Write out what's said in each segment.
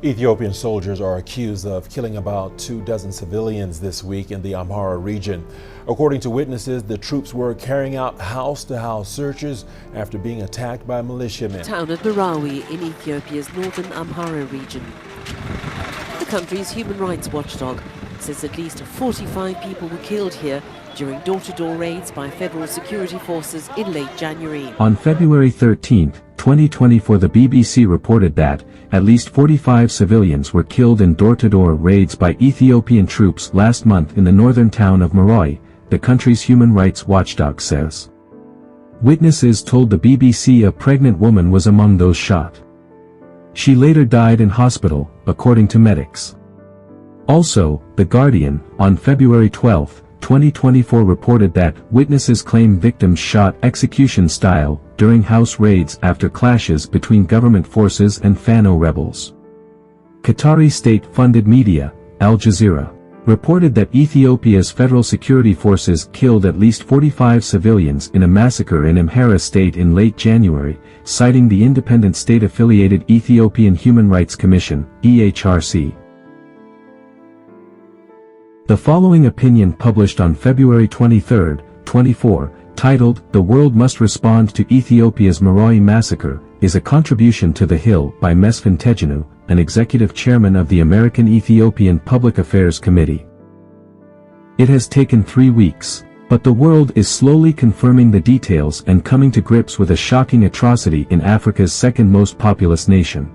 Ethiopian soldiers are accused of killing about 24 civilians this week in the Amhara region. According to witnesses, the troops were carrying out house-to-house searches after being attacked by militiamen. Town of Merawi in Ethiopia's northern Amhara region. The country's human rights watchdog says at least 45 people were killed here during door-to-door raids by federal security forces in late January. On February 13, 2024, the BBC reported that at least 45 civilians were killed in door-to-door raids by Ethiopian troops last month in the northern town of Merawi, the country's human rights watchdog says. Witnesses told the BBC a pregnant woman was among those shot. She later died in hospital, according to medics. Also, The Guardian, on February 12, 2024 reported that witnesses claim victims shot execution-style during house raids after clashes between government forces and Fano rebels. Qatari state-funded media, Al Jazeera, reported that Ethiopia's federal security forces killed at least 45 civilians in a massacre in Amhara state in late January, citing the independent state-affiliated Ethiopian Human Rights Commission, EHRC. The following opinion published on February 23, 24, titled, "The World Must Respond to Ethiopia's Merawi Massacre," is a contribution to The Hill by MESFIN TEGENU, an executive chairman of the American-Ethiopian Public Affairs Committee. It has taken 3 weeks, but the world is slowly confirming the details and coming to grips with a shocking atrocity in Africa's second most populous nation.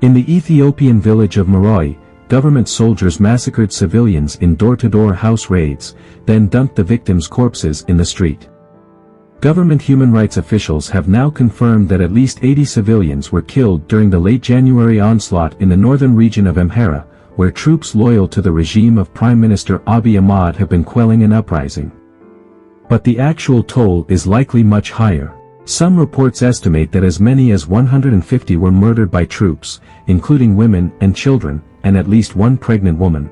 In the Ethiopian village of Merawi, government soldiers massacred civilians in door-to-door house raids, then dumped the victims' corpses in the street. Government human rights officials have now confirmed that at least 80 civilians were killed during the late January onslaught in the northern region of Amhara, where troops loyal to the regime of Prime Minister Abiy Ahmed have been quelling an uprising. But the actual toll is likely much higher. Some reports estimate that as many as 150 were murdered by troops, including women and children, and at least one pregnant woman.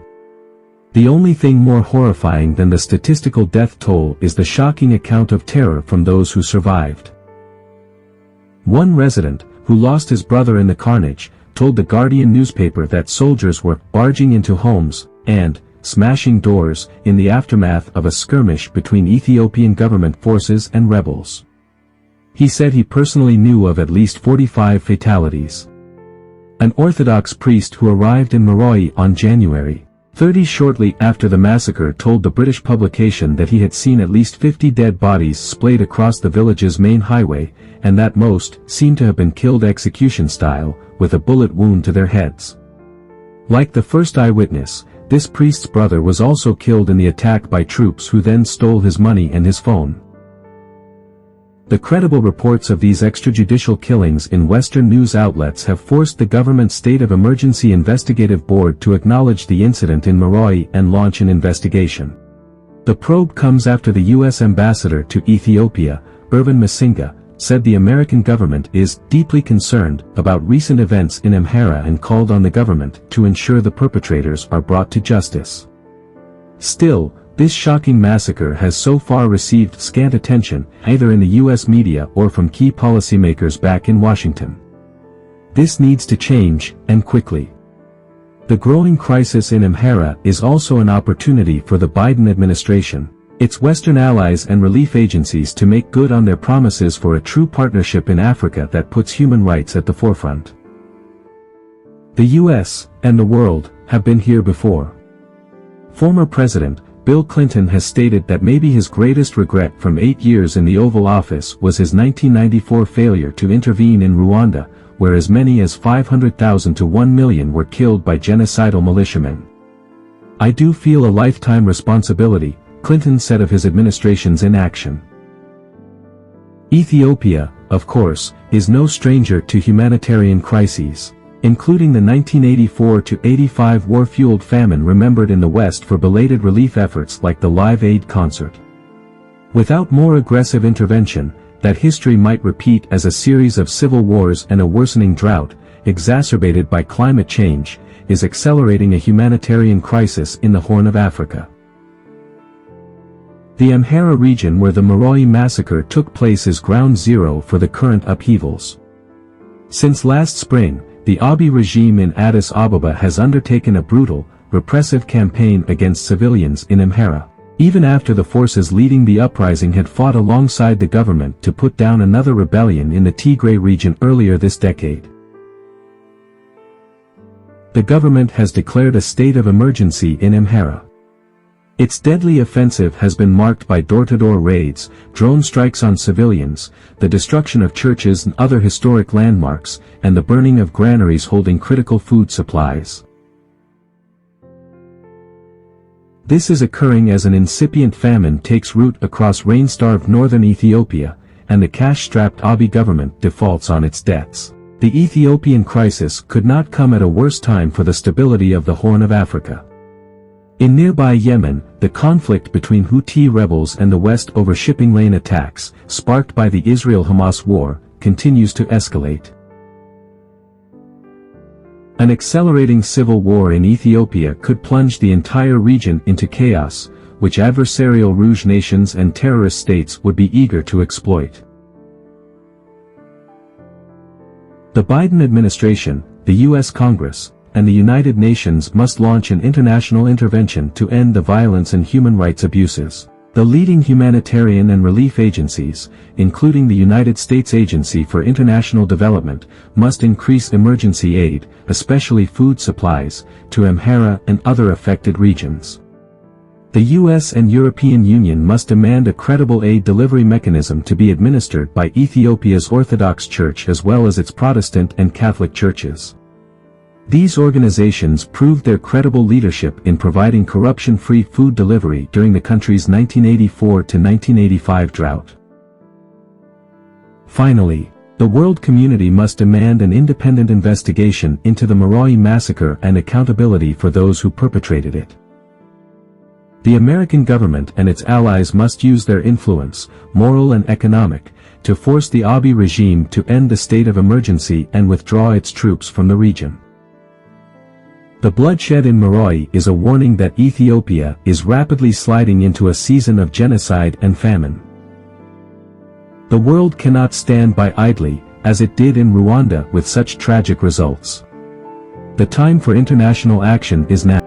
The only thing more horrifying than the statistical death toll is the shocking account of terror from those who survived. One resident, who lost his brother in the carnage, told the Guardian newspaper that soldiers were barging into homes and smashing doors in the aftermath of a skirmish between Ethiopian government forces and rebels. He said he personally knew of at least 45 fatalities. An Orthodox priest who arrived in Merawi on January 30 shortly after the massacre told the British publication that he had seen at least 50 dead bodies splayed across the village's main highway, and that most seemed to have been killed execution-style, with a bullet wound to their heads. Like the first eyewitness, this priest's brother was also killed in the attack by troops who then stole his money and his phone. The credible reports of these extrajudicial killings in Western news outlets have forced the government State of Emergency Investigative Board to acknowledge the incident in Merawi and launch an investigation. The probe comes after the U.S. ambassador to Ethiopia, Irvin Masinga, said the American government is deeply concerned about recent events in Amhara and called on the government to ensure the perpetrators are brought to justice. Still, this shocking massacre has so far received scant attention, either in the U.S. media or from key policymakers back in Washington. This needs to change, and quickly. The growing crisis in Amhara is also an opportunity for the Biden administration, its Western allies and relief agencies to make good on their promises for a true partnership in Africa that puts human rights at the forefront. The U.S. and the world have been here before. Former President Bill Clinton has stated that maybe his greatest regret from 8 years in the Oval Office was his 1994 failure to intervene in Rwanda, where as many as 500,000 to 1 million were killed by genocidal militiamen. "I do feel a lifetime responsibility," Clinton said of his administration's inaction. Ethiopia, of course, is no stranger to humanitarian crises, including the 1984-85 war-fueled famine remembered in the West for belated relief efforts like the Live Aid concert. Without more aggressive intervention, that history might repeat as a series of civil wars, and a worsening drought, exacerbated by climate change, is accelerating a humanitarian crisis in the Horn of Africa. The Amhara region where the Merawi massacre took place is ground zero for the current upheavals. Since last spring, the Abiy regime in Addis Ababa has undertaken a brutal, repressive campaign against civilians in Amhara. Even after the forces leading the uprising had fought alongside the government to put down another rebellion in the Tigray region earlier this decade. The government has declared a state of emergency in Amhara. Its deadly offensive has been marked by door-to-door raids, drone strikes on civilians, the destruction of churches and other historic landmarks, and the burning of granaries holding critical food supplies. This is occurring as an incipient famine takes root across rain-starved northern Ethiopia, and the cash-strapped Abiy government defaults on its debts. The Ethiopian crisis could not come at a worse time for the stability of the Horn of Africa. In nearby Yemen, the conflict between Houthi rebels and the West over shipping lane attacks, sparked by the Israel-Hamas war, continues to escalate. An accelerating civil war in Ethiopia could plunge the entire region into chaos, which adversarial Rouge nations and terrorist states would be eager to exploit. The Biden administration, the U.S. Congress, and the United Nations must launch an international intervention to end the violence and human rights abuses. The leading humanitarian and relief agencies, including the United States Agency for International Development, must increase emergency aid, especially food supplies, to Amhara and other affected regions. The US and European Union must demand a credible aid delivery mechanism to be administered by Ethiopia's Orthodox Church as well as its Protestant and Catholic churches. These organizations proved their credible leadership in providing corruption-free food delivery during the country's 1984 to 1985 drought. Finally, the world community must demand an independent investigation into the Merawi massacre and accountability for those who perpetrated it. The American government and its allies must use their influence, moral and economic, to force the Abiy regime to end the state of emergency and withdraw its troops from the region. The bloodshed in Merawi is a warning that Ethiopia is rapidly sliding into a season of genocide and famine. The world cannot stand by idly, as it did in Rwanda with such tragic results. The time for international action is now.